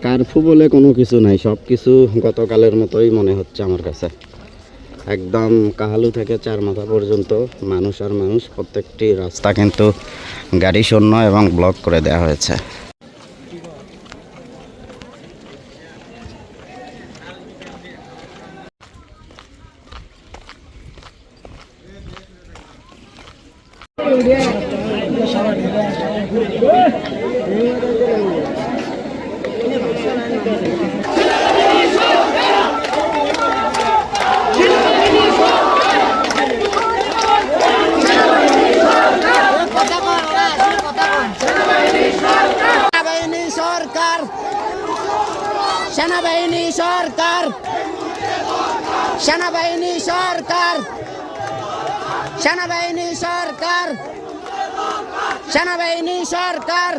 Curfew বলে কোনো কিছু নাই, সব কিছু গতকালের মতোই মনে হচ্ছে আমার কাছে। একদম কাহালু থেকে চারমাথা পর্যন্ত মানুষ আর মানুষ, প্রত্যেকটি রাস্তা কিন্তু গাড়ি শূন্য এবং ব্লক করে দেওয়া হয়েছে। সেনাবাহিনী সরকার, সেনাবাহিনী সরকার, সেনাবাহিনী সরকার, সেনাবাহিনী সরকার।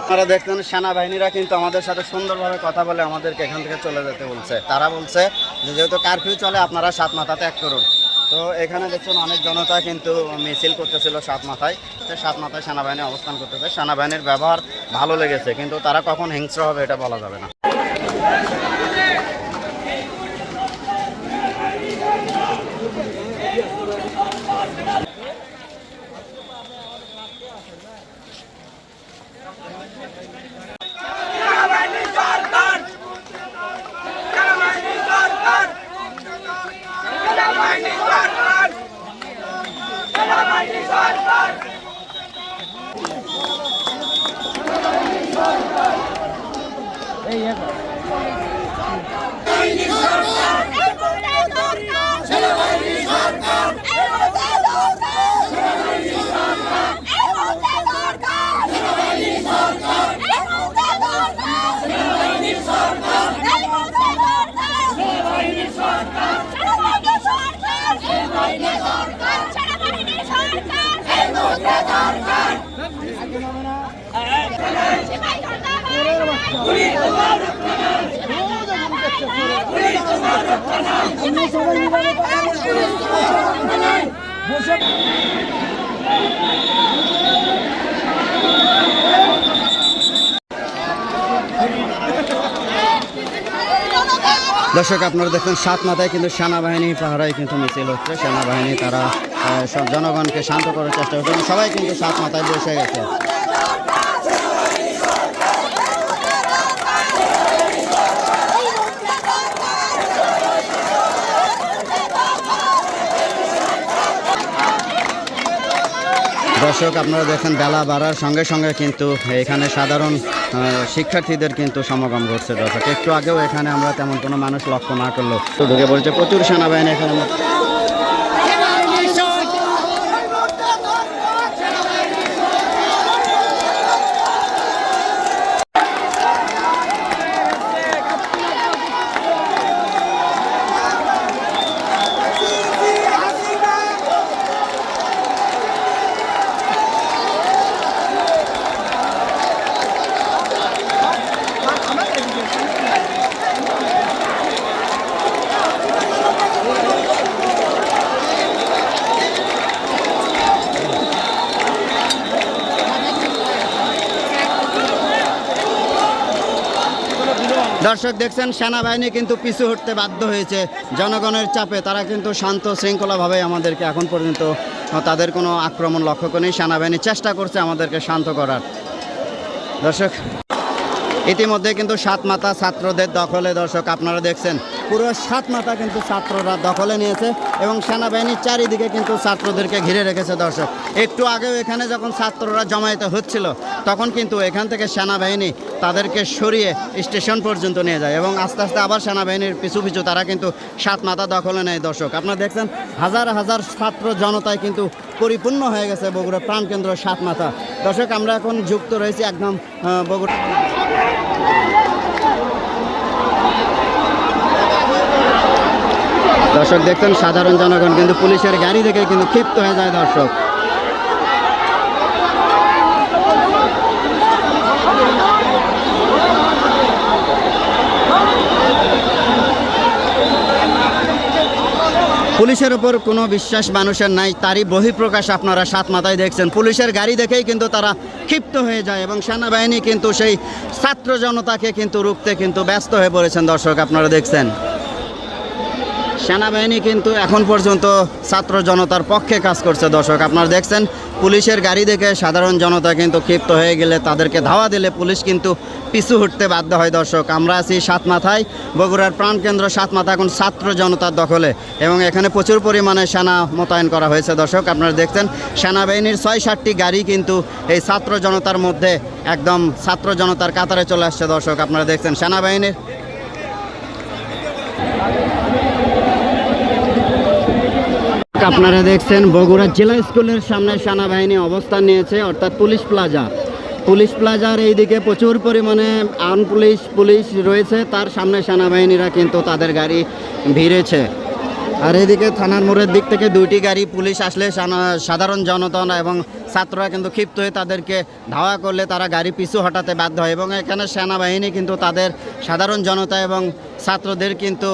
আপনারা দেখছেন সেনাবাহিনীরা কিন্তু আমাদের সাথে সুন্দরভাবে কথা বলে আমাদেরকে এখান থেকে চলে যেতে বলছে। তারা বলছে যে যেহেতু কারফিউ চলে আপনারা 7 মাথা ত্যাগ করুন। তো এখানে দেখছেন অনেক জনতা কিন্তু মিছিল করতেছিল 7 মাথায়। তো 7 মাথায় সেনাবাহিনী অবস্থান করতেছে। সেনাবাহিনীর ব্যবহার ভালো লেগেছে, কিন্তু তারা কখন হিংস্র হবে এটা বলা যাবে না। দর্শক আপনারা দেখেন 7 মাথায় কিন্তু সেনাবাহিনী পাহারায় কিন্তু মিছিল হচ্ছে। সেনাবাহিনী তারা সব জনগণকে শান্ত করার চেষ্টা করছে। সবাই কিন্তু 7 মাথায় বসে গেছে। দর্শক আপনারা দেখেন বেলা বাড়ার সঙ্গে সঙ্গে কিন্তু এখানে সাধারণ শিক্ষার্থীদের কিন্তু সমাগম ঘটছে। দর্শক একটু আগেও এখানে আমরা তেমন কোনো মানুষ লক্ষ্য না করলেও ঢুকে পড়েছে প্রচুর সেনাবাহিনী এখানে। দর্শক দেখছেন সেনাবাহিনী কিন্তু পিছু হটতে বাধ্য হয়েছে জনগণের চাপে। তারা কিন্তু শান্ত শৃঙ্খলাভাবে আমাদেরকে এখন পর্যন্ত তাদের কোনো আক্রমণ লক্ষ্য করেনি। সেনাবাহিনী চেষ্টা করছে আমাদেরকে শান্ত করার। দর্শক ইতিমধ্যে কিন্তু 7 মাথা ছাত্রদের দখলে। দর্শক আপনারা দেখছেন পুরো 7 মাথা কিন্তু ছাত্ররা দখলে নিয়েছে এবং সেনাবাহিনীর চারিদিকে কিন্তু ছাত্রদেরকে ঘিরে রেখেছে। দর্শক একটু আগেও এখানে যখন ছাত্ররা জমায়েত হচ্ছিল তখন কিন্তু এখান থেকে সেনাবাহিনী তাদেরকে সরিয়ে স্টেশন পর্যন্ত নিয়ে যায় এবং আস্তে আস্তে আবার সেনাবাহিনীর পিছু পিছু তারা কিন্তু 7 মাথা দখলে নেয়। দর্শক আপনারা দেখছেন হাজার হাজার ছাত্র জনতায় কিন্তু পরিপূর্ণ হয়ে গেছে বগুড়া প্রাণকেন্দ্র 7 মাথা। দর্শক আমরা এখন যুক্ত রয়েছি একদম বগুড়া। দর্শক দেখছেন সাধারণ জনগণ কিন্তু পুলিশের গাড়ি থেকে কিন্তু ক্ষিপ্ত হয়ে যায়। দর্শক পুলিশের উপর কোনো বিশ্বাস মানুষের নাই, তারই বহিঃপ্রকাশ আপনারা সাত মাথায় দেখছেন। পুলিশের গাড়ি দেখেই কিন্তু তারা ক্ষিপ্ত হয়ে যায় এবং সেনাবাহিনী কিন্তু সেই ছাত্র জনতাকে কিন্তু রুখতে কিন্তু ব্যস্ত হয়ে পড়েছেন। দর্শক আপনারা দেখছেন সেনাবাহিনী কিন্তু এখন পর্যন্ত ছাত্র জনতার পক্ষে কাজ করছে। দর্শক আপনারা দেখছেন পুলিশের গাড়ি দেখে সাধারণ জনতা কিন্তু ক্ষিপ্ত হয়ে গেলে তাদেরকে ধাওয়া দিলে পুলিশ কিন্তু পিছু হটতে বাধ্য হয়। দর্শক আমরা আছি সাত মাথায়, বগুড়ার প্রাণকেন্দ্র সাত মাথা এখন ছাত্র জনতার দখলে এবং এখানে প্রচুর পরিমাণে সেনা মোতায়েন করা হয়েছে। দর্শক আপনারা দেখছেন সেনাবাহিনীর ৬-৭টি গাড়ি কিন্তু এই ছাত্র জনতার মধ্যে একদম ছাত্র জনতার কাতারে চলে আসছে। দর্শক আপনারা দেখছেন সেনাবাহিনীর আপনারা দেখছেন বগুড়া জেলা স্কুলের সামনে সেনাবাহিনী অবস্থান নিয়েছে, অর্থাৎ পুলিশ প্লাজার এইদিকে প্রচুর পরিমাণে আর্ম পুলিশ রয়েছে, তার সামনে সেনাবাহিনীরা কিন্তু তাদের গাড়ি ভিড়েছে। আর এদিকে থানার মোড়ের দিক থেকে 2টি গাড়ি পুলিশ আসলে সাধারণ জনতা এবং ছাত্ররা কিন্তু ক্ষিপ্ত হয়ে তাদেরকে ধাওয়া করলে তারা গাড়ি পিছু হটাতে বাধ্য হয় এবং এখানে সেনাবাহিনী কিন্তু তাদের সাধারণ জনতা এবং ছাত্রদের কিন্তু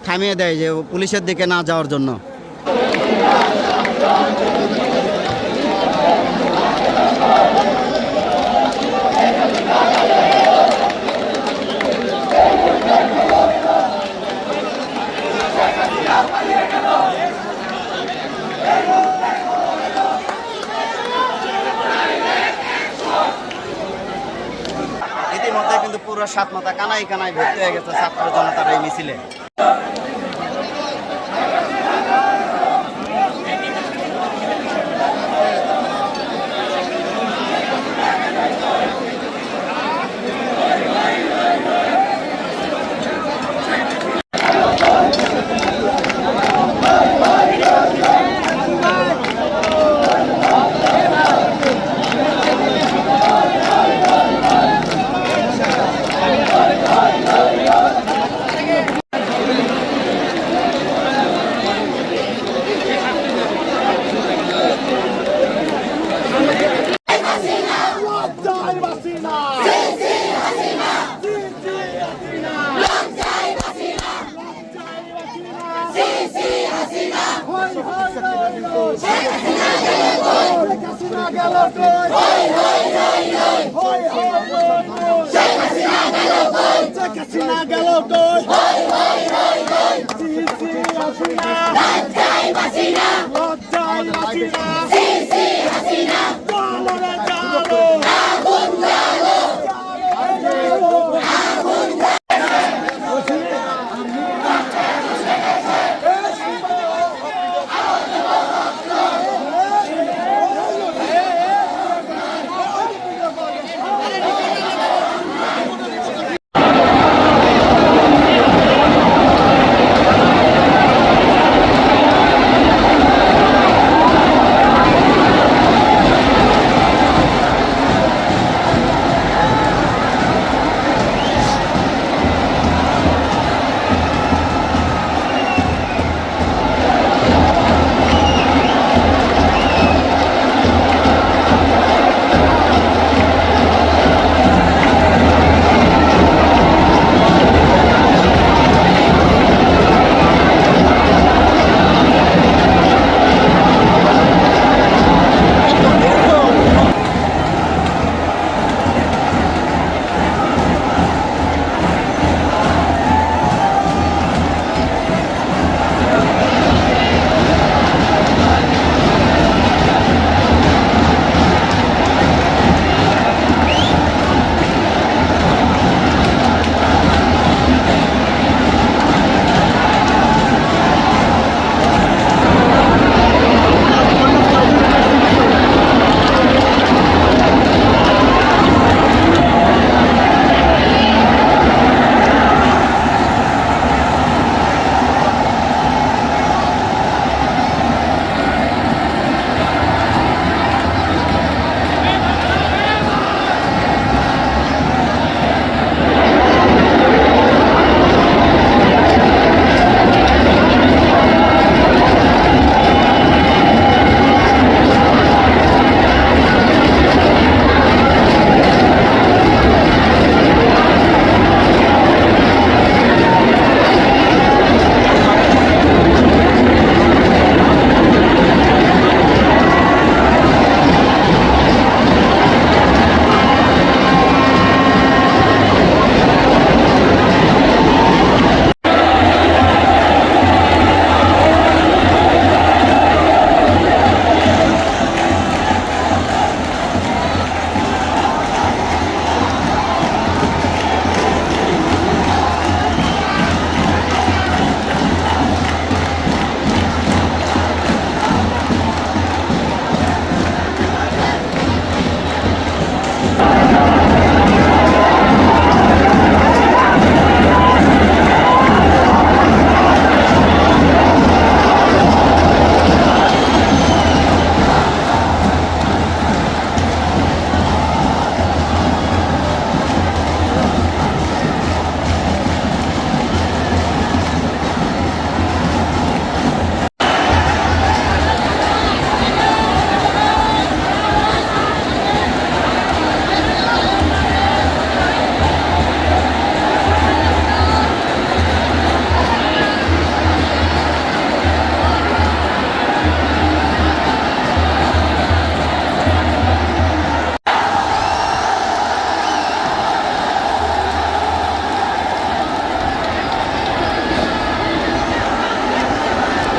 থামিয়ে দেয় যে পুলিশের দিকে না যাওয়ার জন্য। ইতিমধ্যে কিন্তু পুরো সাত মাথা কানায় ভর্তি হয়ে গেছে ছাত্র জনতার এই মিছিলে।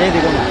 এইদিকে না